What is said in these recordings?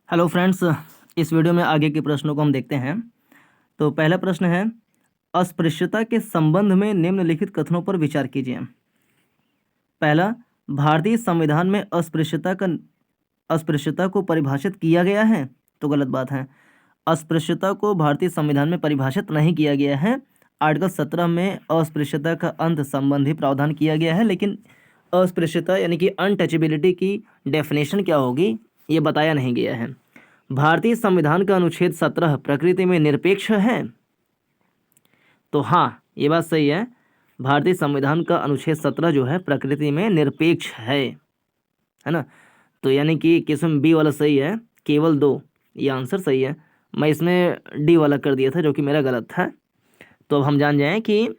Hello friends, इस video में आगे के प्रश्नों को हम देखते हैं। तो पहला प्रश्न है, अस्पृश्यता के संबंध में निम्नलिखित कथनों पर विचार कीजिए। पहला, भारतीय संविधान में अस्पृश्यता को परिभाषित किया गया है, तो गलत बात है। अस्पृश्यता को भारतीय संविधान में परिभाषित नहीं किया गया है। आर्टिकल 17 में अस्पृश्यता का अंत संबंधी प्रावधान किया गया है, लेकिन अस्पृश्यता यानी कि अनटचेबिलिटी की डेफिनेशन क्या होगी ये बताया नहीं गया है। भारतीय संविधान का अनुच्छेद 17 प्रकृति में निरपेक्ष है, तो हाँ ये बात सही है। भारतीय संविधान का अनुच्छेद 17 जो है प्रकृति में निरपेक्ष है ना। तो यानी कि किस्म बी वाला सही है, केवल दो, ये आंसर सही है। मैं इसमें डी वाला कर दिया था जो कि मेरा गलत था। तो अब हम जान जाएं कि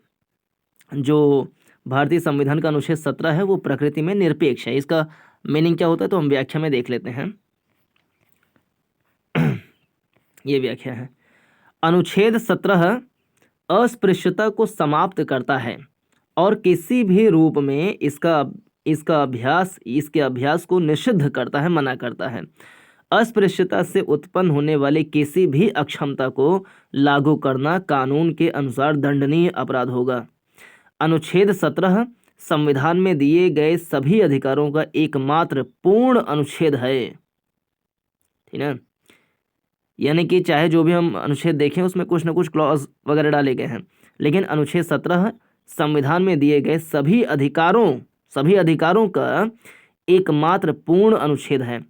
जो भारतीय संविधान का अनुच्छेद 17 है वो प्रकृति में निरपेक्ष है। इसका मीनिंग क्या होता है तो हम व्याख्या में देख लेते हैं। ये व्याख्या है, अनुच्छेद 17 अस्पृश्यता को समाप्त करता है और किसी भी रूप में इसके अभ्यास को निषिद्ध करता है, मना करता है। अस्पृश्यता से उत्पन्न होने वाले किसी भी अक्षमता को लागू करना कानून के अनुसार दंडनीय अपराध होगा। अनुच्छेद 17 संविधान में दिए गए सभी अधिकारों का एकमात्र पूर्ण अनुच्छेद है, ठीक है। यानी कि चाहे जो भी हम अनुच्छेद देखें उसमें कुछ न कुछ क्लॉज वगैरह डाले गए हैं, लेकिन अनुच्छेद 17 संविधान में दिए गए सभी अधिकारों का एकमात्र पूर्ण अनुच्छेद है।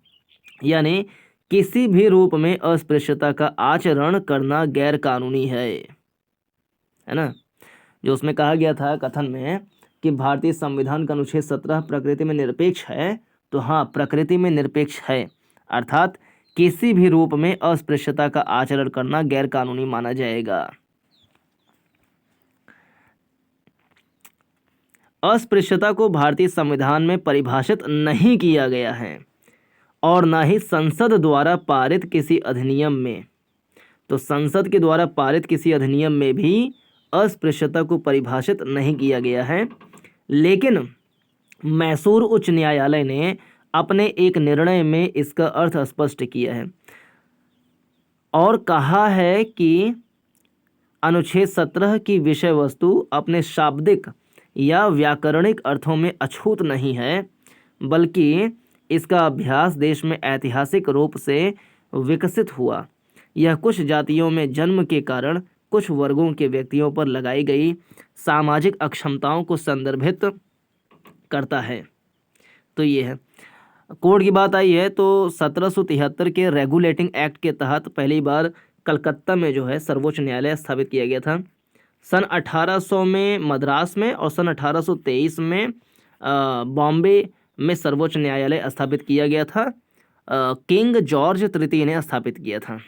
यानी किसी भी रूप में अस्पृश्यता का आचरण करना गैर कानूनी है ना। जो उसमें कहा गया था कथन में कि भारतीय संविधान का अनुच्छेद 17 प्रकृति में निरपेक्ष है, तो हाँ प्रकृति में निरपेक्ष है, अर्थात किसी भी रूप में अस्पृश्यता का आचरण करना गैर कानूनी माना जाएगा। अस्पृश्यता को भारतीय संविधान में परिभाषित नहीं किया गया है और न ही संसद द्वारा पारित किसी अधिनियम में। तो संसद के द्वारा पारित किसी अधिनियम में भी अस्पृश्यता को परिभाषित नहीं किया गया है, लेकिन मैसूर उच्च न्यायालय ने अपने एक निर्णय में इसका अर्थ स्पष्ट किया है और कहा है कि अनुच्छेद 17 की विषय वस्तु अपने शाब्दिक या व्याकरणिक अर्थों में अछूत नहीं है, बल्कि इसका अभ्यास देश में ऐतिहासिक रूप से विकसित हुआ। यह कुछ जातियों में जन्म के कारण कुछ वर्गों के व्यक्तियों पर लगाई गई सामाजिक अक्षमताओं को संदर्भित करता है। तो ये है, कोड की बात आई है तो 1773 के रेगुलेटिंग एक्ट के तहत पहली बार कलकत्ता में जो है सर्वोच्च न्यायालय स्थापित किया गया था। सन 1800 में मद्रास में और सन 1823 में बॉम्बे में सर्वोच्च न्यायालय स्थापित किया गया था। किंग जॉर्ज तृतीय ने स्थापित किया था।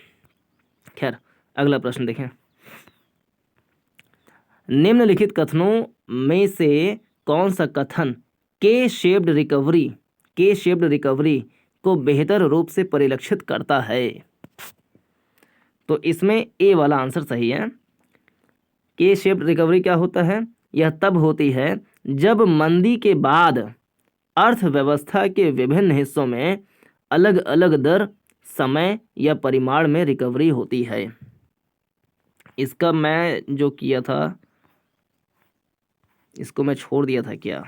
खैर अगला प्रश्न देखें, निम्नलिखित कथनों में से कौन सा कथन के शेप्ड रिकवरी को बेहतर रूप से परिलक्षित करता है। तो इसमें ए वाला आंसर सही है। के शेप्ड रिकवरी क्या होता है, यह तब होती है जब मंदी के बाद अर्थव्यवस्था के विभिन्न हिस्सों में अलग अलग दर, समय या परिमाण में रिकवरी होती है। इसका मैं जो किया था इसको मैं छोड़ दिया था क्या,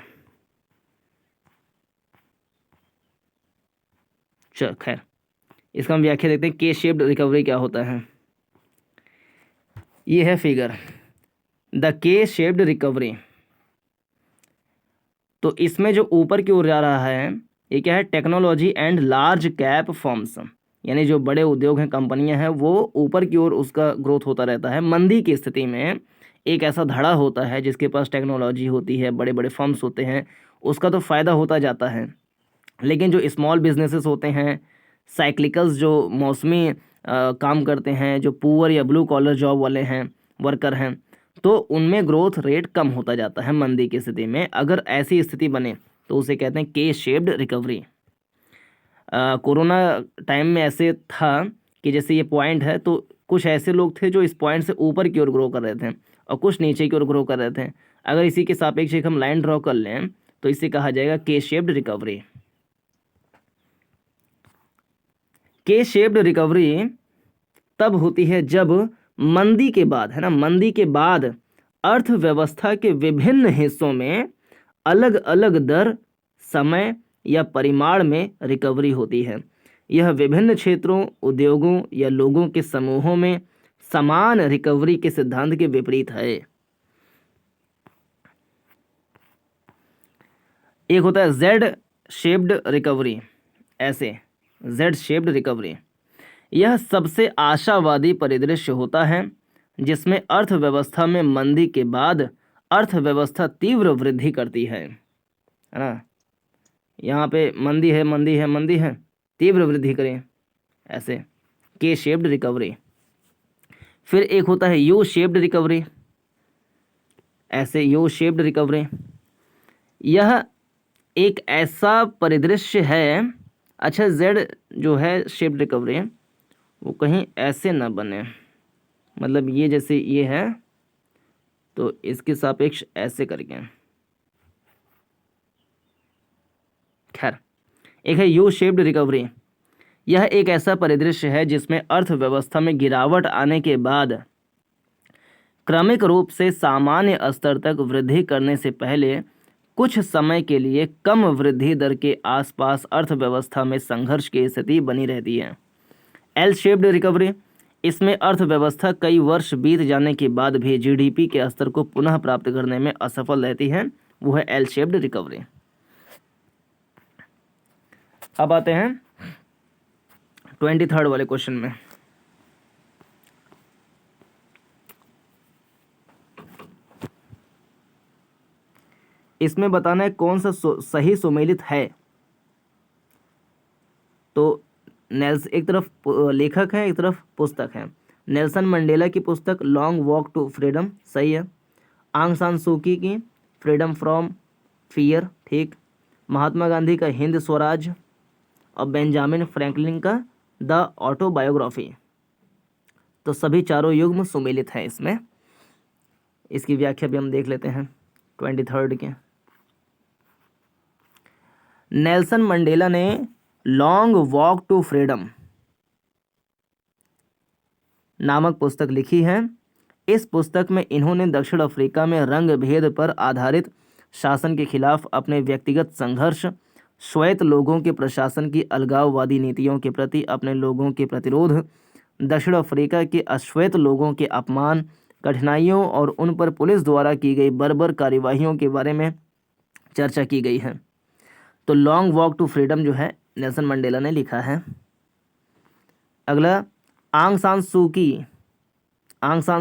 चल खैर इसका हम व्याख्या देखते हैं। के शेप्ड रिकवरी क्या होता है, ये है फिगर, द के शेप्ड रिकवरी। तो इसमें जो ऊपर की ओर जा रहा है ये क्या है, technology and large cap firms, यानी जो बड़े उद्योग हैं, कंपनियां हैं, वो ऊपर की ओर उसका ग्रोथ होता रहता है। मंदी की स्थिति में एक ऐसा धड़ा होता है जिसके पास टेक्नोलॉजी होती है, बड़े बड़े फर्म्स होते हैं, उसका तो फ़ायदा होता जाता है। लेकिन जो स्मॉल बिजनेसेस होते हैं, साइक्लिकल्स जो मौसमी काम करते हैं, जो पुअर या ब्लू कॉलर जॉब वाले हैं, वर्कर हैं, तो उनमें ग्रोथ रेट कम होता जाता है मंदी की स्थिति में। अगर ऐसी स्थिति बने तो उसे कहते हैं के शेप्ड रिकवरी। कोरोना टाइम में ऐसे था कि जैसे ये पॉइंट है तो कुछ ऐसे लोग थे जो इस पॉइंट से ऊपर की ओर ग्रो कर रहे थे और कुछ नीचे की ओर ग्रो कर रहे थे। अगर इसी के सापेक्ष एक हम लाइन ड्रॉ कर लें तो इसे कहा जाएगा के शेप्ड रिकवरी। के शेप्ड रिकवरी तब होती है जब मंदी के बाद, है ना, मंदी के बाद अर्थव्यवस्था के विभिन्न हिस्सों में अलग अलग दर, समय या परिमाण में रिकवरी होती है। यह विभिन्न क्षेत्रों, उद्योगों या लोगों के समूहों में समान रिकवरी के सिद्धांत के विपरीत है। एक होता है जेड शेप्ड रिकवरी, ऐसे जेड शेप्ड रिकवरी। यह सबसे आशावादी परिदृश्य होता है जिसमें अर्थव्यवस्था में मंदी के बाद अर्थव्यवस्था तीव्र वृद्धि करती है ना। यहाँ पे मंदी है, मंदी है, मंदी है, तीव्र वृद्धि करें, ऐसे के शेप्ड रिकवरी। फिर एक होता है यू शेप्ड रिकवरी, ऐसे यू शेप्ड रिकवरी। यह एक ऐसा परिदृश्य है, अच्छा जेड जो है शेप्ड रिकवरी वो कहीं ऐसे ना बने, मतलब ये जैसे ये है तो इसके सापेक्ष ऐसे करके, खैर। एक है यू शेप्ड रिकवरी। यह एक ऐसा परिदृश्य है जिसमें अर्थव्यवस्था में गिरावट आने के बाद क्रमिक रूप से सामान्य स्तर तक वृद्धि करने से पहले कुछ समय के लिए कम वृद्धि दर के आसपास अर्थव्यवस्था में संघर्ष की स्थिति बनी रहती है। एल शेप्ड रिकवरी, इसमें अर्थव्यवस्था कई वर्ष बीत जाने के बाद भी जीडीपी के स्तर को पुनः प्राप्त करने में असफल रहती है, वो है एल शेप्ड रिकवरी। अब आते हैं 23rd वाले क्वेश्चन में। इसमें बताना है कौन सा सही सुमेलित है। तो एक तरफ लेखक है, एक तरफ पुस्तक है। नेल्सन मंडेला की पुस्तक लॉन्ग वॉक टू फ्रीडम सही है। आंग सान सूकी की फ्रीडम फ्रॉम फियर, ठीक। महात्मा गांधी का हिंद स्वराज और बेंजामिन फ्रैंकलिन का द ऑटोबायोग्राफी। तो सभी चारों युग्म सुमेलित हैं इसमें। इसकी व्याख्या भी हम देख लेते हैं 23rd के। नेल्सन मंडेला ने लॉन्ग वॉक टू फ्रीडम नामक पुस्तक लिखी है। इस पुस्तक में इन्होंने दक्षिण अफ्रीका में रंग भेद पर आधारित शासन के खिलाफ अपने व्यक्तिगत संघर्ष, श्वेत लोगों के प्रशासन की अलगाववादी नीतियों के प्रति अपने लोगों के प्रतिरोध, दक्षिण अफ्रीका के अश्वेत लोगों के अपमान, कठिनाइयों और उन पर पुलिस द्वारा की गई बर्बर कार्यवाहियों के बारे में चर्चा की गई है। तो लॉन्ग वॉक टू फ्रीडम जो है नेल्सन मंडेला ने लिखा है। अगला आंग सान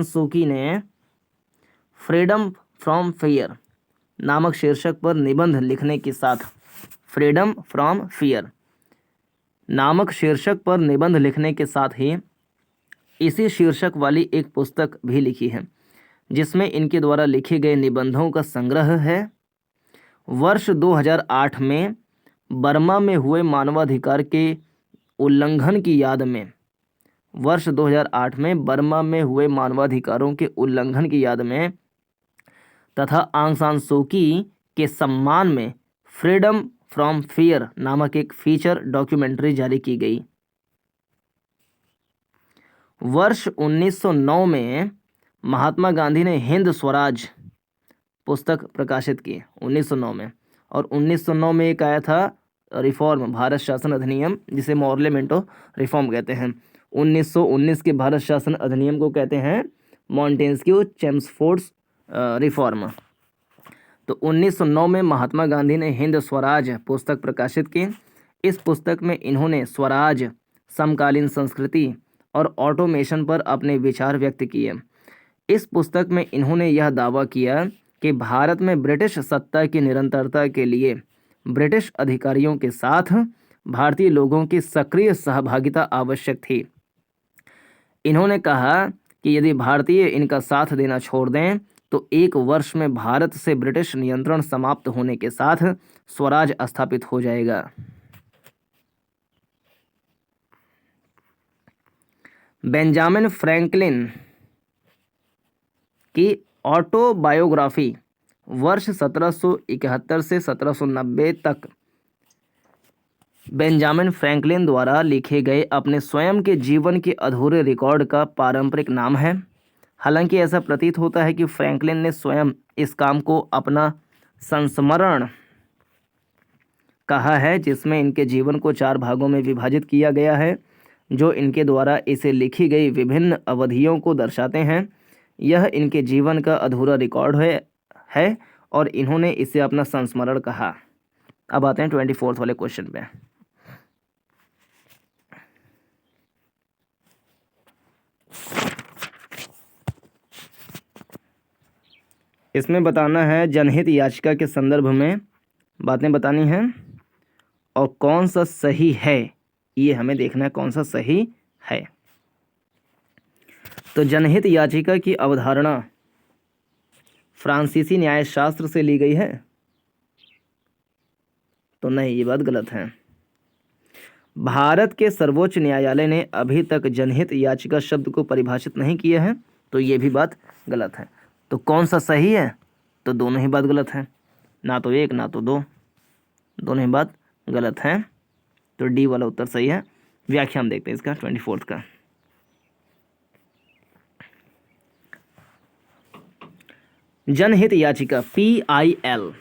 सूकी ने फ्रीडम फ्रॉम फियर नामक शीर्षक पर निबंध लिखने के साथ फ्रीडम फ्रॉम फियर नामक शीर्षक पर निबंध लिखने के साथ ही इसी शीर्षक वाली एक पुस्तक भी लिखी है जिसमें इनके द्वारा लिखे गए निबंधों का संग्रह है। वर्ष 2008 में बर्मा में हुए मानवाधिकार के उल्लंघन की याद में वर्ष 2008 में बर्मा में हुए मानवाधिकारों के उल्लंघन की याद में तथा आंग सान सूकी के सम्मान में फ्रीडम फ्रॉम फियर नामक एक फीचर डॉक्यूमेंट्री जारी की गई। वर्ष 1909 में महात्मा गांधी ने हिंद स्वराज पुस्तक प्रकाशित की 1909 में, और 1909 में एक आया था रिफॉर्म भारत शासन अधिनियम जिसे मॉर्ले मिंटो रिफॉर्म कहते हैं। 1919 के भारत शासन अधिनियम को कहते हैं मॉन्टेस्क्यू चेम्सफोर्ड्स रिफॉर्म। तो 1909 में महात्मा गांधी ने हिंद स्वराज पुस्तक प्रकाशित की। इस पुस्तक में इन्होंने स्वराज, समकालीन संस्कृति और ऑटोमेशन पर अपने विचार व्यक्त किए। इस पुस्तक में इन्होंने यह दावा किया कि भारत में ब्रिटिश सत्ता की निरंतरता के लिए ब्रिटिश अधिकारियों के साथ भारतीय लोगों की सक्रिय सहभागिता आवश्यक थी। इन्होंने कहा कि यदि भारतीय इनका साथ देना छोड़ दें तो 1 वर्ष में भारत से ब्रिटिश नियंत्रण समाप्त होने के साथ स्वराज स्थापित हो जाएगा। बेंजामिन फ्रैंकलिन की ऑटोबायोग्राफी वर्ष 1771 से 1790 तक बेंजामिन फ्रैंकलिन द्वारा लिखे गए अपने स्वयं के जीवन के अधूरे रिकॉर्ड का पारंपरिक नाम है। हालांकि ऐसा प्रतीत होता है कि फ्रैंकलिन ने स्वयं इस काम को अपना संस्मरण कहा है, जिसमें इनके जीवन को 4 भागों में विभाजित किया गया है, जो इनके द्वारा इसे लिखी गई विभिन्न अवधियों को दर्शाते हैं। यह इनके जीवन का अधूरा रिकॉर्ड है और इन्होंने इसे अपना संस्मरण कहा। अब आते हैं 24 वाले क्वेश्चन पे। इसमें बताना है जनहित याचिका के संदर्भ में बातें बतानी हैं और कौन सा सही है, ये हमें देखना है कौन सा सही है। तो जनहित याचिका की अवधारणा फ्रांसीसी न्यायशास्त्र से ली गई है, तो नहीं, ये बात गलत है। भारत के सर्वोच्च न्यायालय ने अभी तक जनहित याचिका शब्द को परिभाषित नहीं किया है, तो ये भी बात गलत है। तो कौन सा सही है, तो दोनों ही बात गलत है, ना तो एक ना तो दो, दोनों ही बात गलत है। तो डी वाला उत्तर सही है। व्याख्या हम देखते हैं इसका 24 का। जनहित याचिका PIL।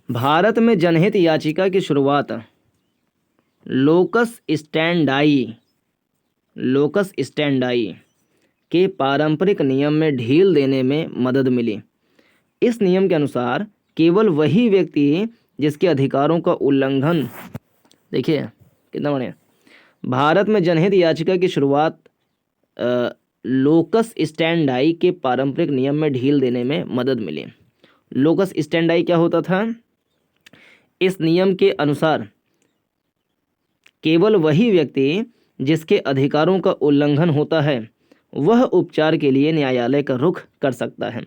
भारत में जनहित याचिका की शुरुआत लोकस स्टैंडाई के पारंपरिक नियम में ढील देने में मदद मिली। इस नियम के अनुसार केवल वही व्यक्ति जिसके अधिकारों का उल्लंघन, देखिए कितना बढ़िया, भारत में जनहित याचिका की शुरुआत लोकस स्टैंडाई के पारंपरिक नियम में ढील देने में मदद मिली। लोकस स्टैंडाई क्या होता था? इस नियम के अनुसार केवल वही व्यक्ति जिसके अधिकारों का उल्लंघन होता है वह उपचार के लिए न्यायालय का रुख कर सकता है,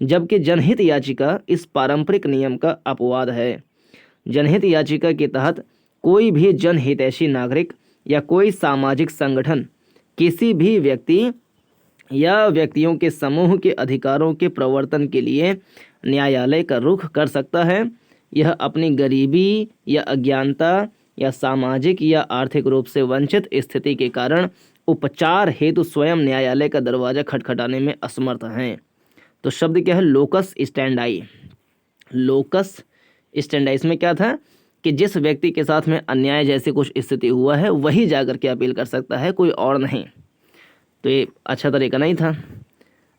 जबकि जनहित याचिका इस पारंपरिक नियम का अपवाद है। जनहित याचिका के तहत कोई भी जनहितैषी नागरिक या कोई सामाजिक संगठन किसी भी व्यक्ति या व्यक्तियों के समूह के अधिकारों के प्रवर्तन के लिए न्यायालय का रुख कर सकता है। यह अपनी गरीबी या अज्ञानता या सामाजिक या आर्थिक रूप से वंचित स्थिति के कारण उपचार हेतु स्वयं न्यायालय का दरवाजा खटखटाने में असमर्थ हैं। तो शब्द क्या है? लोकस स्टैंडाई। लोकस स्टैंडाई इसमें क्या था कि जिस व्यक्ति के साथ में अन्याय जैसे कुछ स्थिति हुआ है वही जाकर के अपील कर सकता है, कोई और नहीं। तो ये अच्छा तरीका नहीं था।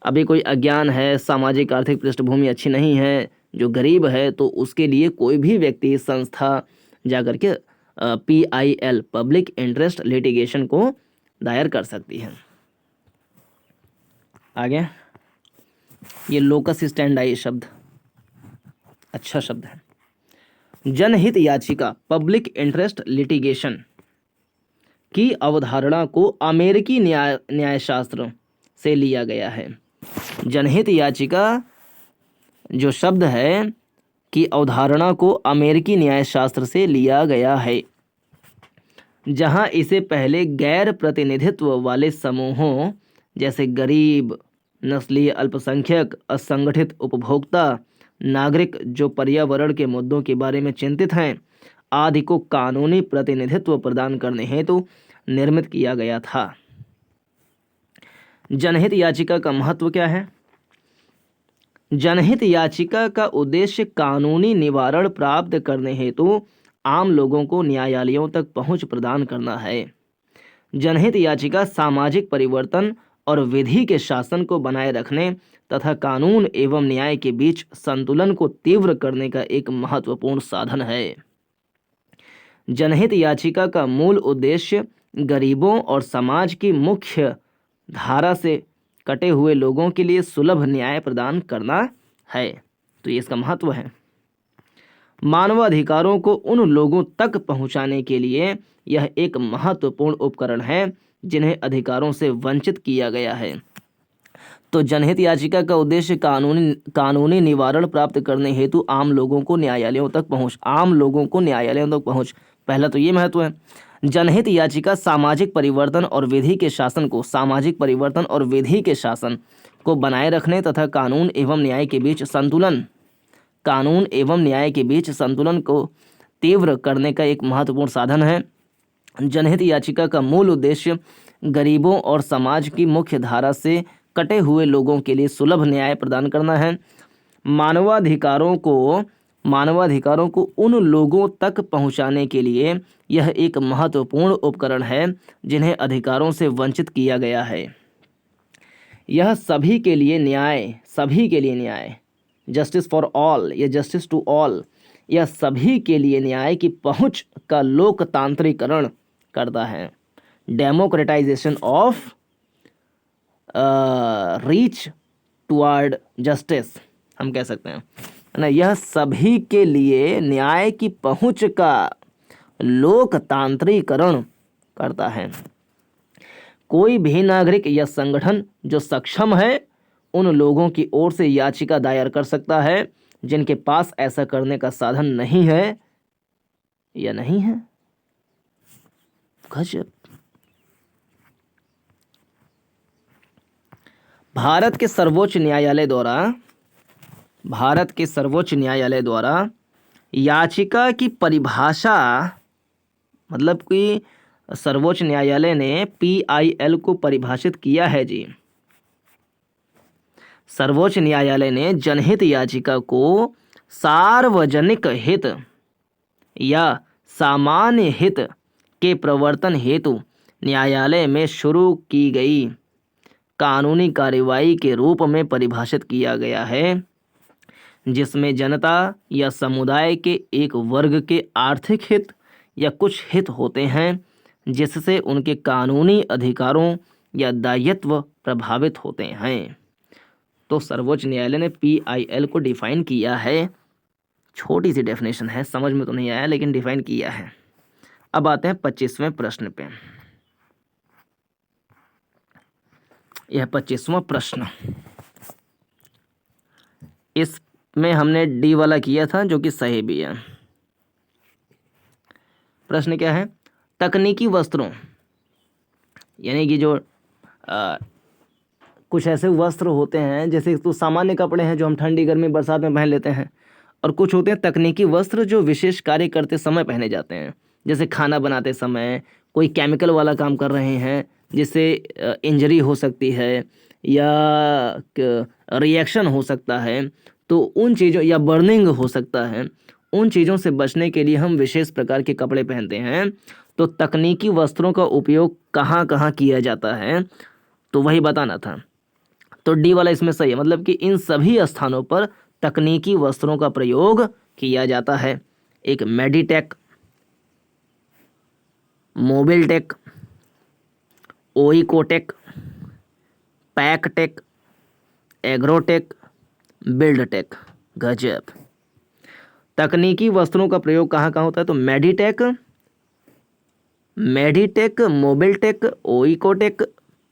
अभी कोई अज्ञान है, सामाजिक आर्थिक पृष्ठभूमि अच्छी नहीं है, जो गरीब है, तो उसके लिए कोई भी व्यक्ति संस्था जाकर के PIL पब्लिक इंटरेस्ट लिटिगेशन को दायर कर सकती है। आगे ये लोकस स्टैंडाई शब्द अच्छा शब्द है। जनहित याचिका पब्लिक इंटरेस्ट लिटिगेशन की अवधारणा को अमेरिकी न्यायशास्त्र से लिया गया है। जनहित याचिका जो शब्द है की अवधारणा को अमेरिकी न्यायशास्त्र से लिया गया है, जहां इसे पहले गैर प्रतिनिधित्व वाले समूहों जैसे गरीब, नस्लीय अल्पसंख्यक, असंगठित उपभोक्ता, नागरिक जो पर्यावरण के मुद्दों के बारे में चिंतित हैं आदि को कानूनी प्रतिनिधित्व प्रदान करने हेतु निर्मित किया गया था। जनहित याचिका का महत्व क्या है? जनहित याचिका का उद्देश्य कानूनी निवारण प्राप्त करने हेतु आम लोगों को न्यायालयों तक पहुंच प्रदान करना है। जनहित याचिका सामाजिक परिवर्तन और विधि के शासन को बनाए रखने तथा कानून एवं न्याय के बीच संतुलन को तीव्र करने का एक महत्वपूर्ण साधन है। जनहित याचिका का मूल उद्देश्य गरीबों और समाज की मुख्य धारा से कटे हुए लोगों के लिए सुलभ न्याय प्रदान करना है। तो ये इसका महत्व है। मानवाधिकारों को उन लोगों तक पहुंचाने के लिए यह एक महत्वपूर्ण उपकरण है जिन्हें अधिकारों से वंचित किया गया है। तो जनहित याचिका का उद्देश्य कानूनी निवारण प्राप्त करने हेतु आम लोगों को न्यायालयों तक पहुंच। पहला तो ये महत्व है। जनहित याचिका सामाजिक परिवर्तन और विधि के शासन को बनाए रखने तथा कानून एवं न्याय के बीच संतुलन को तीव्र करने का एक महत्वपूर्ण साधन है। जनहित याचिका का मूल उद्देश्य गरीबों और समाज की मुख्य धारा से कटे हुए लोगों के लिए सुलभ न्याय प्रदान करना है। मानवाधिकारों को उन लोगों तक पहुंचाने के लिए यह एक महत्वपूर्ण उपकरण है जिन्हें अधिकारों से वंचित किया गया है। यह सभी के लिए न्याय, जस्टिस फॉर ऑल या जस्टिस टू ऑल, यह सभी के लिए न्याय की पहुंच का लोकतांत्रिकरण करता है। Democratisation of reach toward justice हम कह सकते हैं, है ना। यह सभी के लिए न्याय की पहुंच का लोकतांत्रिकरण करता है। कोई भी नागरिक या संगठन जो सक्षम है उन लोगों की ओर से याचिका दायर कर सकता है जिनके पास ऐसा करने का साधन नहीं है या नहीं है। गजब। भारत के सर्वोच्च न्यायालय द्वारा याचिका की परिभाषा, मतलब कि सर्वोच्च न्यायालय ने PIL को परिभाषित किया है जी। सर्वोच्च न्यायालय ने जनहित याचिका को सार्वजनिक हित या सामान्य हित के प्रवर्तन हेतु न्यायालय में शुरू की गई कानूनी कार्यवाही के रूप में परिभाषित किया गया है, जिसमें जनता या समुदाय के एक वर्ग के आर्थिक हित या कुछ हित होते हैं जिससे उनके कानूनी अधिकारों या दायित्व प्रभावित होते हैं। तो सर्वोच्च न्यायालय ने PIL को डिफाइन किया है। छोटी सी डेफिनेशन है, समझ में तो नहीं आया लेकिन डिफाइन किया है। अब आते हैं 25वें प्रश्न पे। यह 25वां प्रश्न, इसमें हमने D वाला किया था जो कि सही भी है। प्रश्न क्या है? तकनीकी वस्त्रों, यानी कि जो कुछ ऐसे वस्त्र होते हैं जैसे तो सामान्य कपड़े हैं जो हम ठंडी गर्मी बरसात में पहन लेते हैं, और कुछ होते हैं तकनीकी वस्त्र जो विशेष कार्य करते समय पहने जाते हैं, जैसे खाना बनाते समय, कोई केमिकल वाला काम कर रहे हैं जिससे इंजरी हो सकती है या रिएक्शन हो सकता है, तो उन चीज़ों, या बर्निंग हो सकता है, उन चीज़ों से बचने के लिए हम विशेष प्रकार के कपड़े पहनते हैं। तो तकनीकी वस्त्रों का उपयोग कहाँ कहाँ किया जाता है, तो वही बताना था। तो D वाला इसमें सही है, मतलब कि इन सभी स्थानों पर तकनीकी वस्त्रों का प्रयोग किया जाता है। एक मेडिटेक, मोबिलटेक, ओइकोटेक, पैकटेक, एग्रोटेक, बिल्डटेक। गजब। तकनीकी वस्त्रों का प्रयोग कहाँ कहाँ होता है? तो मेडिटेक, मोबिलटेक, ओइकोटेक,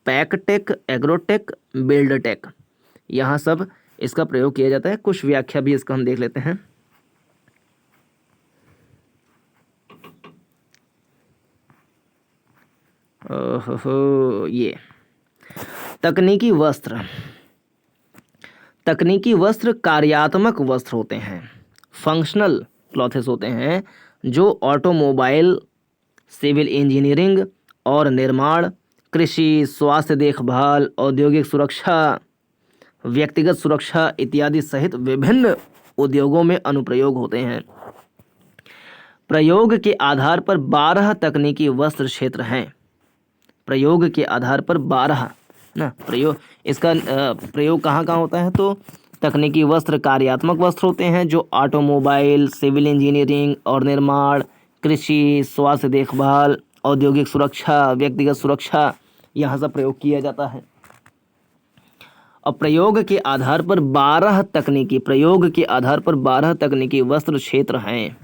पैकटेक, एग्रोटेक, बिल्डटेक, यहाँ सब इसका प्रयोग किया जाता है। कुछ व्याख्या भी इसका हम देख लेते हैं। ये तकनीकी वस्त्र कार्यात्मक वस्त्र होते हैं, फंक्शनल क्लॉथेस होते हैं, जो ऑटोमोबाइल, सिविल इंजीनियरिंग और निर्माण, कृषि, स्वास्थ्य देखभाल, औद्योगिक सुरक्षा, व्यक्तिगत सुरक्षा इत्यादि सहित विभिन्न उद्योगों में अनुप्रयोग होते हैं। प्रयोग के आधार पर 12 तकनीकी वस्त्र क्षेत्र हैं। प्रयोग के आधार पर 12 ना, इसका प्रयोग कहाँ कहाँ होता है? तो तकनीकी वस्त्र कार्यात्मक वस्त्र होते हैं जो ऑटोमोबाइल, सिविल इंजीनियरिंग और निर्माण, कृषि, स्वास्थ्य देखभाल, औद्योगिक सुरक्षा, व्यक्तिगत सुरक्षा, यहाँ सब प्रयोग किया जाता है। और प्रयोग के आधार पर 12 तकनीकी वस्त्र क्षेत्र हैं।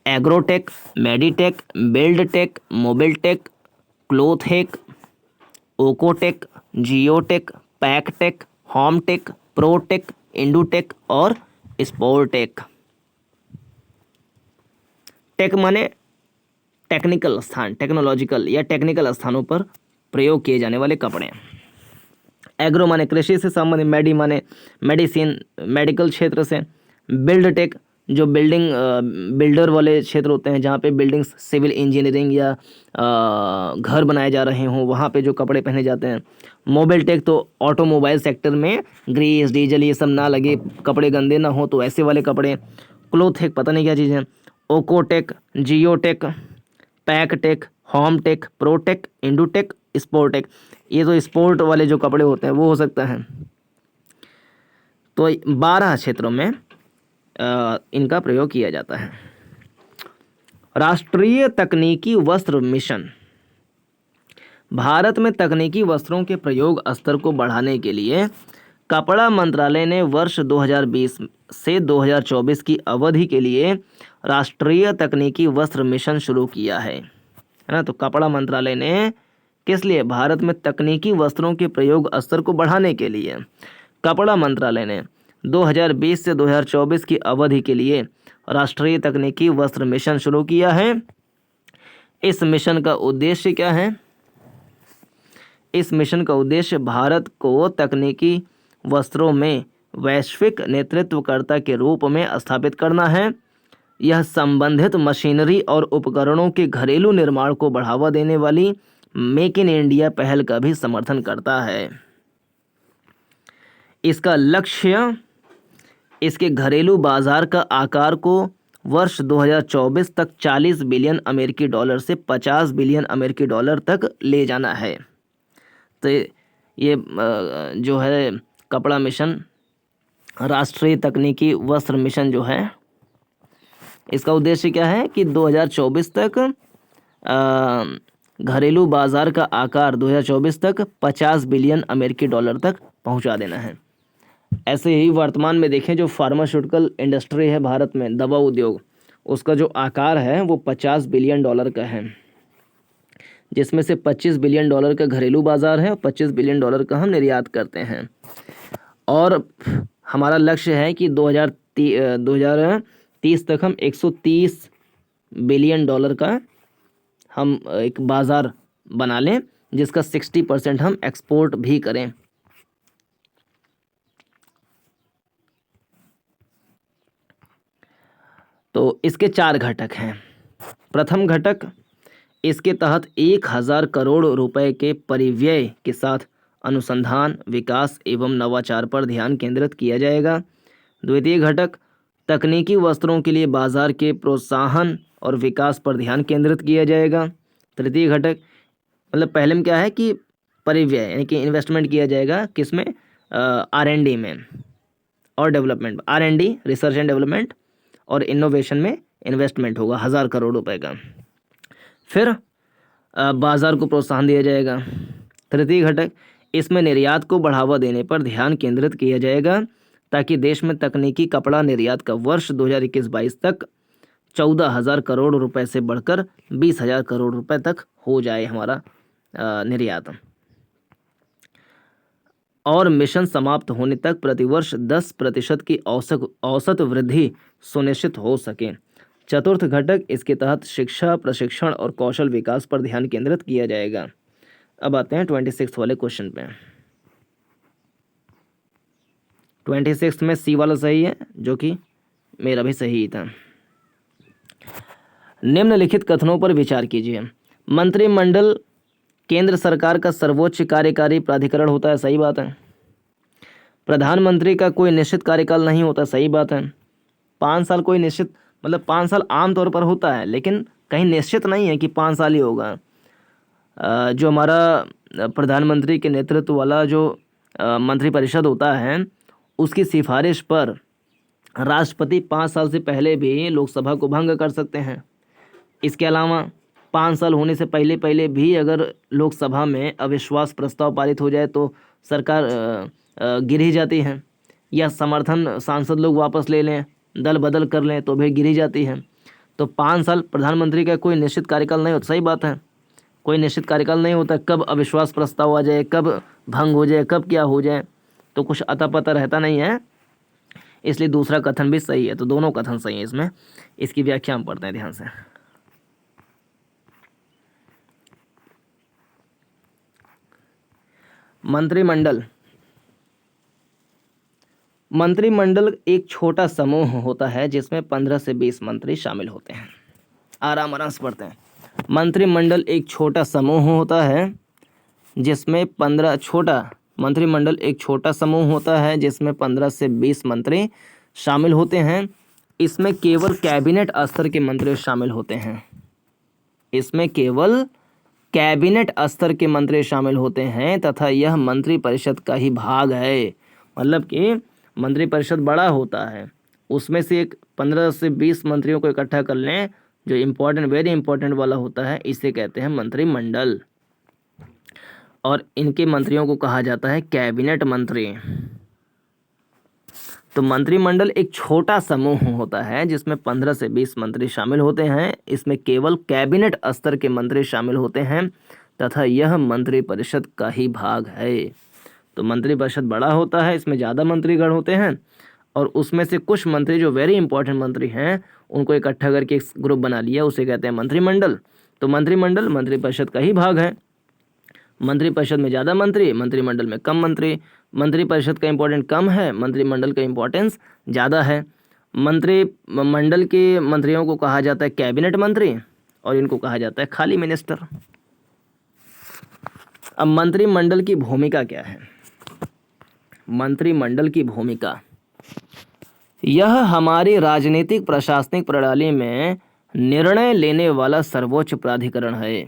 Agrotech, meditech, buildtech, mobiltech, clothtech, oekotech, geotech, packtech, hometech, protech, indutech और स्पोर्टेक। टेक माने टेक्निकल स्थान, टेक्नोलॉजिकल या टेक्निकल स्थानों पर प्रयोग किए जाने वाले कपड़े। एग्रो माने कृषि से संबंधित, मेडी माने मेडिसिन, मेडिकल क्षेत्र से, बिल्डटेक जो बिल्डर वाले क्षेत्र होते हैं, जहाँ पे बिल्डिंग्स, सिविल इंजीनियरिंग या घर बनाए जा रहे हों, वहाँ पे जो कपड़े पहने जाते हैं। मोबिल टेक तो ऑटोमोबाइल सेक्टर में ग्रीस डीजल ये सब ना लगे, कपड़े गंदे ना हो, तो ऐसे वाले कपड़े। क्लोथेक पता नहीं क्या चीज़ है। ओकोटेक, जियोटेक, पैकटेक, होमटेक, प्रोटेक, इंडुटेक, स्पोर्टेक, ये तो स्पोर्ट वाले जो कपड़े होते हैं वो हो सकता है। तो 12 क्षेत्रों में इनका प्रयोग किया जाता है। राष्ट्रीय तकनीकी वस्त्र मिशन। भारत में तकनीकी वस्त्रों के प्रयोग स्तर को बढ़ाने के लिए कपड़ा मंत्रालय ने वर्ष 2020 से 2024 की अवधि के लिए राष्ट्रीय तकनीकी वस्त्र मिशन शुरू किया है ना। तो कपड़ा मंत्रालय ने किस लिए? भारत में तकनीकी वस्त्रों के प्रयोग स्तर को बढ़ाने के लिए कपड़ा मंत्रालय ने 2020 से 2024 की अवधि के लिए राष्ट्रीय तकनीकी वस्त्र मिशन शुरू किया है। इस मिशन का उद्देश्य क्या है? इस मिशन का उद्देश्य भारत को तकनीकी वस्त्रों में वैश्विक नेतृत्वकर्ता के रूप में स्थापित करना है। यह संबंधित मशीनरी और उपकरणों के घरेलू निर्माण को बढ़ावा देने वाली मेक इन इंडिया पहल का भी समर्थन करता है। इसका लक्ष्य इसके घरेलू बाजार का आकार को वर्ष 2024 तक 40 बिलियन अमेरिकी डॉलर से 50 बिलियन अमेरिकी डॉलर तक ले जाना है। तो ये जो है कपड़ा मिशन, राष्ट्रीय तकनीकी वस्त्र मिशन जो है, इसका उद्देश्य क्या है कि 2024 तक घरेलू बाजार का आकार 2024 तक 50 बिलियन अमेरिकी डॉलर तक पहुंचा देना है। ऐसे ही वर्तमान में देखें, जो फार्मास्यूटिकल इंडस्ट्री है भारत में, दवा उद्योग, उसका जो आकार है वो 50 बिलियन डॉलर का है, जिसमें से 25 बिलियन डॉलर का घरेलू बाजार है और 25 बिलियन डॉलर का हम निर्यात करते हैं। और हमारा लक्ष्य है कि 2030 तक हम 130 बिलियन डॉलर का हम एक बाज़ार बना लें, जिसका 60% हम एक्सपोर्ट भी करें। तो इसके 4 घटक हैं। प्रथम घटक, इसके तहत 1000 करोड़ रुपए के परिव्यय के साथ अनुसंधान, विकास एवं नवाचार पर ध्यान केंद्रित किया जाएगा। द्वितीय घटक, तकनीकी वस्त्रों के लिए बाजार के प्रोत्साहन और विकास पर ध्यान केंद्रित किया जाएगा। तृतीय घटक, मतलब पहले में क्या है कि परिव्यय यानी कि इन्वेस्टमेंट किया जाएगा, किसमें? R&D में और development, R&D research and development, और इनोवेशन में इन्वेस्टमेंट होगा 1000 करोड़ रुपए का। फिर बाजार को प्रोत्साहन दिया जाएगा। तृतीय घटक, इसमें निर्यात को बढ़ावा देने पर ध्यान केंद्रित किया जाएगा, ताकि देश में तकनीकी कपड़ा निर्यात का वर्ष 2021-22 तक 14,000 करोड़ रुपए से बढ़कर 20,000 करोड़ रुपए तक हो जाए हमारा निर्यात। और मिशन समाप्त होने तक प्रतिवर्ष 10% की औसत वृद्धि सुनिश्चित हो सके। चतुर्थ घटक, इसके तहत शिक्षा, प्रशिक्षण और कौशल विकास पर ध्यान केंद्रित किया जाएगा। अब आते हैं 26 वाले क्वेश्चन पे। 26 में सी वाला सही है, जो कि मेरा भी सही था। निम्नलिखित कथनों पर विचार कीजिए। मंत्रिमंडल केंद्र सरकार का सर्वोच्च कार्यकारी प्राधिकरण होता है, सही बात है। प्रधानमंत्री का कोई निश्चित कार्यकाल नहीं होता, सही बात है। 5 साल कोई निश्चित, मतलब 5 साल आमतौर पर होता है, लेकिन कहीं निश्चित नहीं है कि 5 साल ही होगा। जो हमारा प्रधानमंत्री के नेतृत्व वाला जो मंत्रिपरिषद होता है, उसकी सिफारिश पर राष्ट्रपति 5 साल से पहले भी लोकसभा को भंग कर सकते हैं। इसके अलावा 5 साल होने से पहले पहले भी अगर लोकसभा में अविश्वास प्रस्ताव पारित हो जाए तो सरकार गिर ही जाती है, या समर्थन सांसद लोग वापस ले लें, दल बदल कर लें तो भी गिर ही जाती है। तो 5 साल प्रधानमंत्री का कोई निश्चित कार्यकाल नहीं होता, सही बात है। कोई निश्चित कार्यकाल नहीं होता, कब अविश्वास प्रस्ताव आ जाए, कब भंग हो जाए, कब क्या हो जाए, तो कुछ अता पता रहता नहीं है। इसलिए दूसरा कथन भी सही है। तो दोनों कथन सही है इसमें। इसकी व्याख्या हम पढ़ते हैं ध्यान से। मंत्रिमंडल एक छोटा समूह होता है जिसमें 15 से 20 मंत्री शामिल होते हैं। आराम आराम से पढ़ते हैं। मंत्रिमंडल एक छोटा समूह होता है जिसमें 15 छोटा मंत्रिमंडल एक छोटा समूह होता है जिसमें 15 से 20 मंत्री शामिल होते हैं। इसमें केवल कैबिनेट स्तर के मंत्री शामिल होते हैं। इसमें केवल कैबिनेट स्तर के मंत्री शामिल होते हैं तथा यह मंत्रिपरिषद का ही भाग है। मतलब कि मंत्रिपरिषद बड़ा होता है, उसमें से एक 15 से 20 मंत्रियों को इकट्ठा कर लें, जो इम्पोर्टेंट वेरी इंपॉर्टेंट वाला होता है, इसे कहते हैं मंत्रिमंडल। और इनके मंत्रियों को कहा जाता है कैबिनेट मंत्री। तो मंत्रिमंडल एक छोटा समूह होता है जिसमें 15 से 20 मंत्री शामिल होते हैं। इसमें केवल कैबिनेट स्तर के मंत्री शामिल होते हैं तथा यह मंत्रिपरिषद का ही भाग है। तो मंत्रिपरिषद बड़ा होता है, इसमें ज़्यादा मंत्रीगण होते हैं और उसमें से कुछ मंत्री जो वेरी इंपॉर्टेंट मंत्री हैं उनको इकट्ठा करके एक ग्रुप बना लिया, उसे कहते हैं मंत्रिमंडल। तो मंत्रिमंडल मंत्रिपरिषद का ही भाग है। मंत्रिपरिषद में ज़्यादा मंत्री, मंत्रिमंडल में कम मंत्री। मंत्रिपरिषद का इंपॉर्टेंस कम है, मंत्रिमंडल का इंपॉर्टेंस ज़्यादा है। मंत्रिमंडल के मंत्रियों को कहा जाता है कैबिनेट मंत्री और इनको कहा जाता है खाली मिनिस्टर। अब मंत्रिमंडल की भूमिका क्या है? मंत्रिमंडल की भूमिका, यह हमारी राजनीतिक प्रशासनिक प्रणाली में निर्णय लेने वाला सर्वोच्च प्राधिकरण है।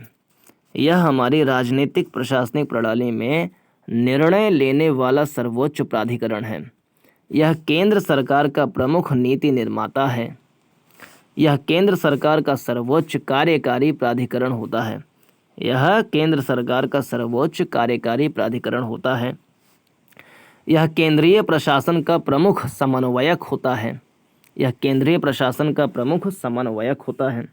यह हमारी राजनीतिक प्रशासनिक प्रणाली में निर्णय लेने वाला सर्वोच्च प्राधिकरण है। यह केंद्र सरकार का प्रमुख नीति निर्माता है। यह केंद्र सरकार का सर्वोच्च कार्यकारी प्राधिकरण होता है। यह केंद्र सरकार का सर्वोच्च कार्यकारी प्राधिकरण होता है। यह केंद्रीय प्रशासन का प्रमुख समन्वयक होता है। यह केंद्रीय प्रशासन का प्रमुख समन्वयक होता है।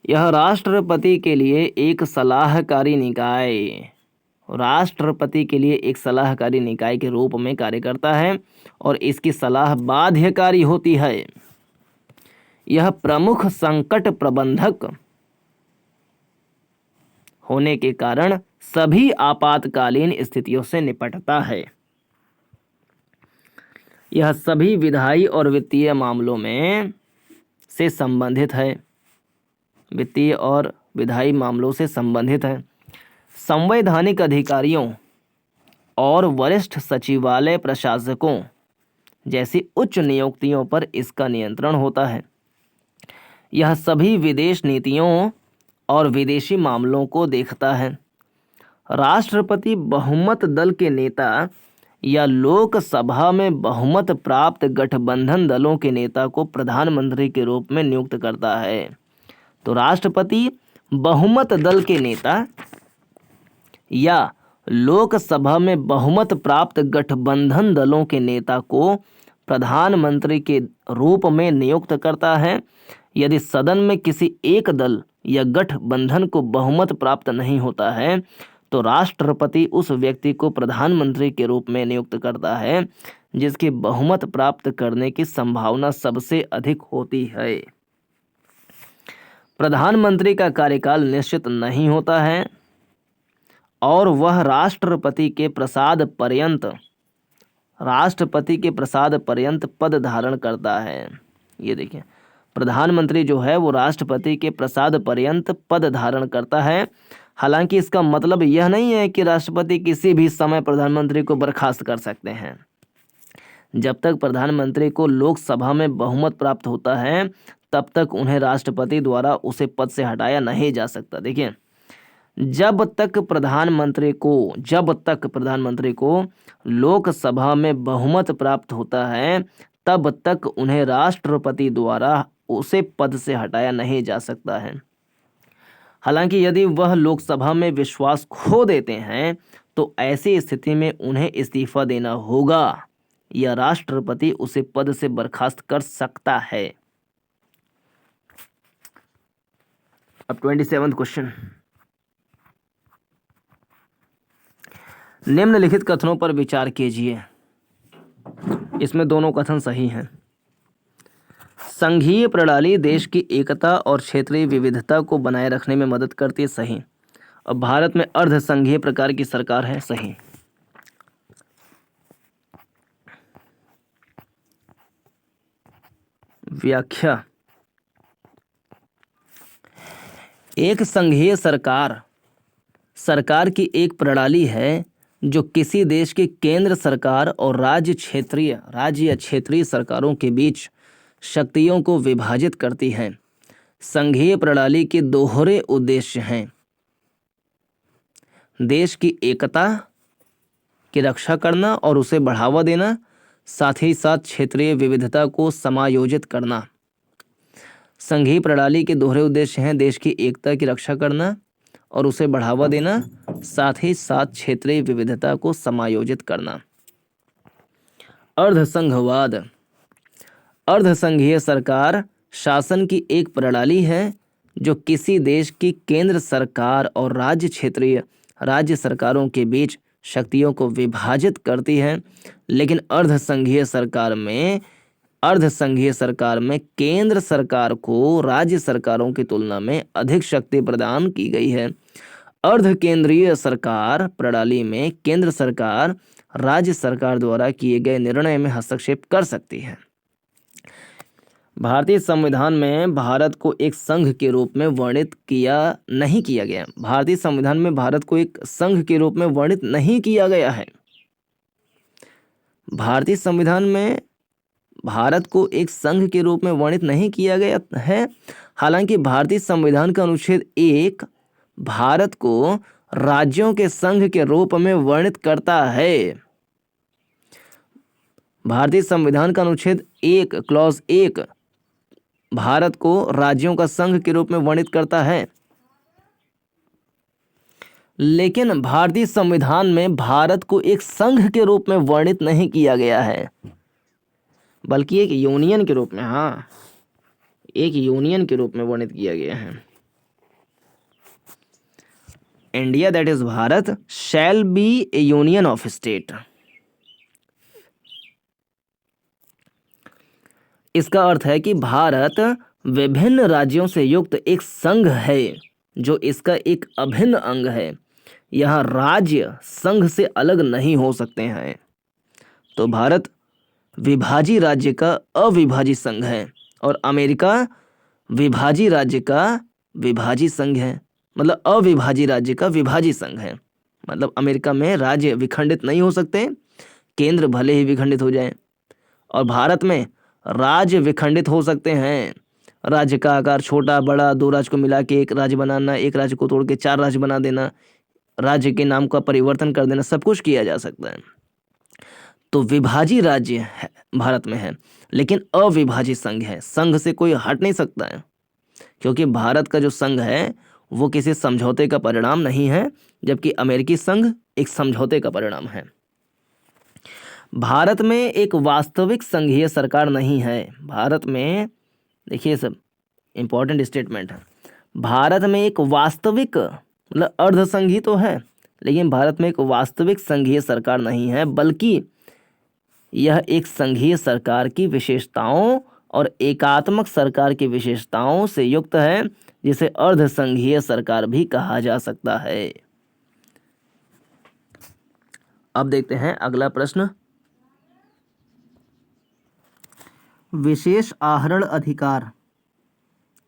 यह राष्ट्रपति के लिए एक सलाहकारी निकाय, राष्ट्रपति के लिए एक सलाहकारी निकाय के रूप में कार्य करता है और इसकी सलाह बाध्यकारी होती है। यह प्रमुख संकट प्रबंधक होने के कारण सभी आपातकालीन स्थितियों से निपटता है। यह सभी विधायी और वित्तीय मामलों में से संबंधित है। वित्तीय और विधायी मामलों से संबंधित है। संवैधानिक अधिकारियों और वरिष्ठ सचिवालय प्रशासकों जैसी उच्च नियुक्तियों पर इसका नियंत्रण होता है। यह सभी विदेश नीतियों और विदेशी मामलों को देखता है। राष्ट्रपति बहुमत दल के नेता या लोकसभा में बहुमत प्राप्त गठबंधन दलों के नेता को प्रधानमंत्री के रूप में नियुक्त करता है। तो राष्ट्रपति बहुमत दल के नेता या लोकसभा में बहुमत प्राप्त गठबंधन दलों के नेता को प्रधानमंत्री के रूप में नियुक्त करता है। यदि सदन में किसी एक दल या गठबंधन को बहुमत प्राप्त नहीं होता है तो राष्ट्रपति उस व्यक्ति को प्रधानमंत्री के रूप में नियुक्त करता है जिसकी बहुमत प्राप्त करने की संभावना सबसे अधिक होती है। प्रधानमंत्री का कार्यकाल निश्चित नहीं होता है और वह राष्ट्रपति के प्रसाद पर्यंत पद धारण करता है। ये देखिए, प्रधानमंत्री जो है वो राष्ट्रपति के प्रसाद पर्यंत पद धारण करता है। हालांकि इसका मतलब यह नहीं है कि राष्ट्रपति किसी भी समय प्रधानमंत्री को बर्खास्त कर सकते हैं। जब तक प्रधानमंत्री को लोकसभा में बहुमत प्राप्त होता है तब तक उन्हें राष्ट्रपति द्वारा उसे पद से हटाया नहीं जा सकता। देखिए, जब तक प्रधानमंत्री को लोकसभा में बहुमत प्राप्त होता है तब तक उन्हें राष्ट्रपति द्वारा उसे पद से हटाया नहीं जा सकता है। हालांकि यदि वह लोकसभा में विश्वास खो देते हैं तो ऐसी स्थिति में उन्हें इस्तीफा देना होगा या राष्ट्रपति उसे पद से बर्खास्त कर सकता है। अब 27वां क्वेश्चन, निम्नलिखित कथनों पर विचार कीजिए। इसमें दोनों कथन सही हैं। संघीय प्रणाली देश की एकता और क्षेत्रीय विविधता को बनाए रखने में मदद करती है, सही। और भारत में अर्ध संघीय प्रकार की सरकार है, सही। व्याख्या। एक संघीय सरकार सरकार की एक प्रणाली है जो किसी देश की केंद्र सरकार और राज्य या क्षेत्रीय सरकारों के बीच शक्तियों को विभाजित करती है। संघीय प्रणाली के दोहरे उद्देश्य हैं: देश की एकता की रक्षा करना और उसे बढ़ावा देना, साथ ही साथ क्षेत्रीय विविधता को समायोजित करना। संघीय प्रणाली के दोहरे उद्देश्य हैं: देश की एकता की रक्षा करना और उसे बढ़ावा देना, साथ ही साथ क्षेत्रीय विविधता को समायोजित करना। अर्धसंघवाद। अर्धसंघीय सरकार शासन की एक प्रणाली है जो किसी देश की केंद्र सरकार और राज्य सरकारों के बीच शक्तियों को विभाजित करती है। लेकिन अर्धसंघीय सरकार में केंद्र सरकार को राज्य सरकारों की तुलना में अधिक शक्ति प्रदान की गई है। अर्धकेंद्रीय सरकार प्रणाली में केंद्र सरकार राज्य सरकार द्वारा किए गए निर्णय में हस्तक्षेप कर सकती है। भारतीय संविधान में भारत को एक संघ के रूप में वर्णित नहीं किया गया। भारतीय संविधान में भारत को एक संघ के रूप में वर्णित नहीं किया गया है। भारतीय संविधान में भारत को एक संघ के रूप में वर्णित नहीं किया गया है। हालांकि भारतीय संविधान का अनुच्छेद 1 भारत को राज्यों के संघ के रूप में वर्णित करता है। भारतीय संविधान का अनुच्छेद 1 क्लॉज 1 भारत को राज्यों का संघ के रूप में वर्णित करता है। लेकिन भारतीय संविधान में भारत को एक संघ के रूप में वर्णित नहीं किया गया है, बल्कि एक यूनियन के रूप में, एक यूनियन के रूप में वर्णित किया गया है। India, that is Bharat, shall be A union of state. इसका अर्थ है कि भारत विभिन्न राज्यों से युक्त एक संघ है जो इसका एक अभिन्न अंग है। यह राज्य संघ से अलग नहीं हो सकते हैं। तो भारत विभाजी राज्य का अविभाजी संघ है और अमेरिका विभाजी राज्य का विभाजी संघ है। मतलब अविभाजी राज्य का विभाजी संघ है। मतलब अमेरिका में राज्य विखंडित नहीं हो सकते, केंद्र भले ही विखंडित हो जाए, और भारत में राज्य विखंडित हो सकते हैं। राज्य का आकार छोटा बड़ा, दो राज्य को मिला के एक राज्य बनाना, एक राज्य को तोड़ के 4 राज्य बना देना, राज्य के नाम का परिवर्तन कर देना, सब कुछ किया जा सकता है। तो विभाजी राज्य है भारत में है, लेकिन अविभाजी संघ है। संघ से कोई हट नहीं सकता है, क्योंकि भारत का जो संघ है वो किसी समझौते का परिणाम नहीं है, जबकि अमेरिकी संघ एक समझौते का परिणाम है। भारत में एक वास्तविक संघीय सरकार नहीं है। भारत में, देखिए सब इंपॉर्टेंट स्टेटमेंट है, भारत में एक वास्तविक, मतलब अर्धसंघी तो है, लेकिन भारत में एक वास्तविक संघीय सरकार नहीं है, बल्कि यह एक संघीय सरकार की विशेषताओं और एकात्मक सरकार की विशेषताओं से युक्त है, जिसे अर्धसंघीय सरकार भी कहा जा सकता है। अब देखते हैं अगला प्रश्न। विशेष आहरण अधिकार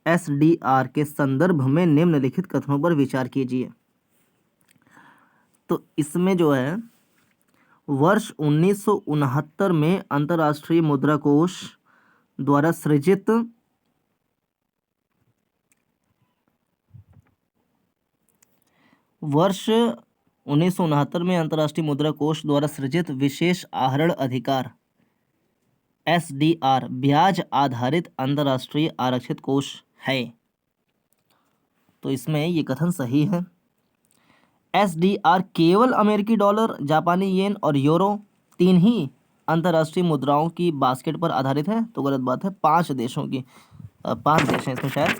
SDR के संदर्भ में निम्नलिखित कथनों पर विचार कीजिए। तो इसमें जो है, वर्ष 1969 में अंतर्राष्ट्रीय मुद्रा कोष द्वारा सृजित विशेष आहरण अधिकार SDR ब्याज आधारित अंतर्राष्ट्रीय आरक्षित कोष है। तो इसमें ये कथन सही है। SDR केवल अमेरिकी डॉलर, जापानी येन और यूरो 3 ही अंतर्राष्ट्रीय मुद्राओं की बास्केट पर आधारित है। तो गलत बात है। 5 देश हैं इसमें शायद,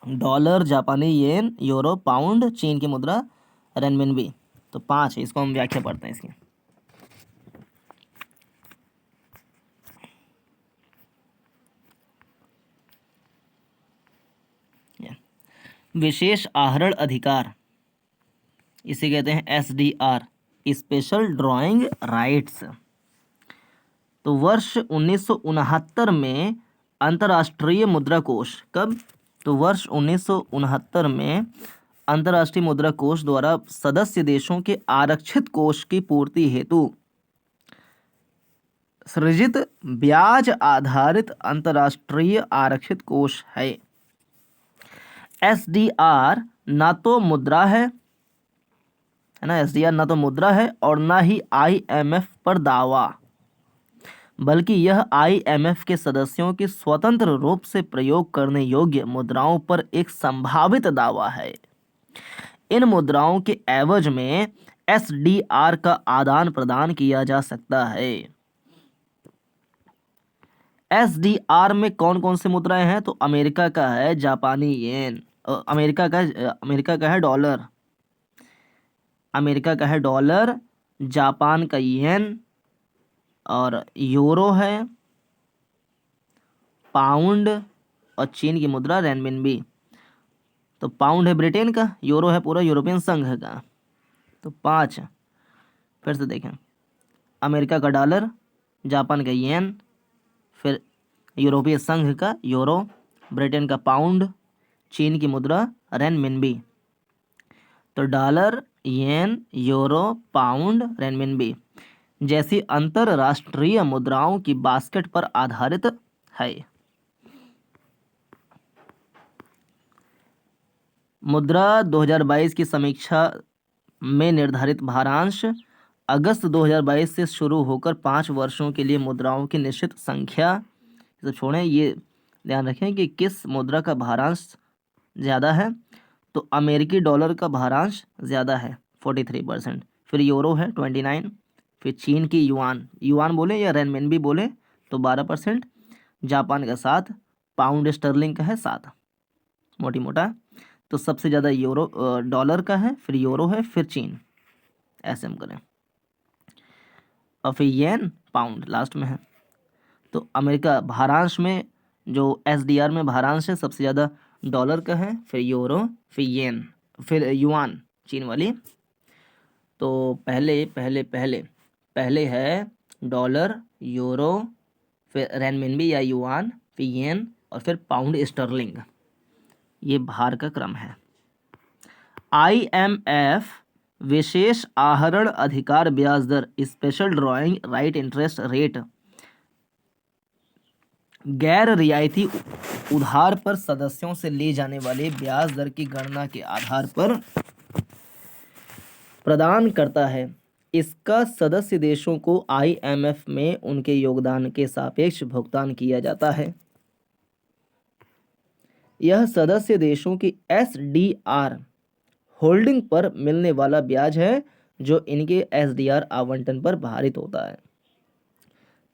डॉलर, जापानी येन, यूरो, पाउंड, चीन की मुद्रा, रेनमिनबी। तो 5 है। इसको हम व्याख्या पढ़ते हैं इसकी। विशेष आहरण अधिकार, इसे कहते हैं SDR, स्पेशल ड्राइंग राइट्स। तो वर्ष 1969 में अंतर्राष्ट्रीय मुद्रा कोष कब? तो वर्ष 1969 में अंतर्राष्ट्रीय मुद्रा कोष द्वारा सदस्य देशों के आरक्षित कोष की पूर्ति हेतु सृजित ब्याज आधारित अंतर्राष्ट्रीय आरक्षित कोष है। एसडीआर ना तो मुद्रा है ना, एसडीआर ना तो मुद्रा है और ना ही आईएमएफ पर दावा, बल्कि यह आईएमएफ के सदस्यों की स्वतंत्र रूप से प्रयोग करने योग्य मुद्राओं पर एक संभावित दावा है। इन मुद्राओं के एवज में एसडीआर का आदान प्रदान किया जा सकता है। एसडीआर में कौन कौन से मुद्राएं हैं? तो अमेरिका का है जापानी येन, अमेरिका का है डॉलर, अमेरिका का है डॉलर, जापान का येन और यूरो है, पाउंड और चीन की मुद्रा रेनमिनबी। तो पाउंड है ब्रिटेन का, यूरो है पूरा यूरोपियन संघ का। तो 5 फिर से देखें, अमेरिका का डॉलर, जापान का येन, फिर यूरोपीय संघ का यूरो, ब्रिटेन का पाउंड, चीन की मुद्रा रेनमिनबी। तो डॉलर, येन, यूरो, पाउंड, रेनमिनबी जैसी अंतरराष्ट्रीय मुद्राओं की बास्केट पर आधारित है। मुद्रा 2022 की समीक्षा में निर्धारित भारांश अगस्त 2022 से शुरू होकर 5 वर्षों के लिए मुद्राओं की निश्चित संख्या, तो छोड़ें, ये ध्यान रखें कि किस मुद्रा का भारांश ज़्यादा है। तो अमेरिकी डॉलर का भारांश ज़्यादा है 43%, फिर यूरो है 29%, फिर चीन की युआन बोले या रेनमिनबी बोले तो 12%, जापान का 7%, पाउंड स्टर्लिंग का है 7%, मोटी मोटा। तो सबसे ज़्यादा यूरो डॉलर का है, फिर यूरो है, फिर चीन, ऐसे हम करें, और फिर येन, पाउंड लास्ट में है। तो अमेरिका भारांश में जो एसडीआर में भारांश है सबसे ज़्यादा डॉलर का है, फिर यूरो, फिर येन, फिर युआन चीन वाली। तो पहले है डॉलर, यूरो, फिर रेनमिनबी या युआन, फिर येन और फिर पाउंड स्टर्लिंग। ये भार का क्रम है। आईएमएफ विशेष आहरण अधिकार ब्याज दर, special drawing right interest rate, गैर रियायती उधार पर सदस्यों से ली जाने वाले ब्याज दर की गणना के आधार पर प्रदान करता है। इसका सदस्य देशों को आईएमएफ में उनके योगदान के सापेक्ष भुगतान किया जाता है। यह सदस्य देशों की एसडीआर होल्डिंग पर मिलने वाला ब्याज है जो इनके एसडीआर आवंटन पर भारित होता है।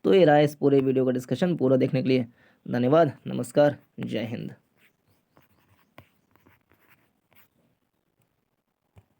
तो ये रहा इस पूरे वीडियो का डिस्कशन। पूरा देखने के लिए धन्यवाद। नमस्कार, जय हिंद।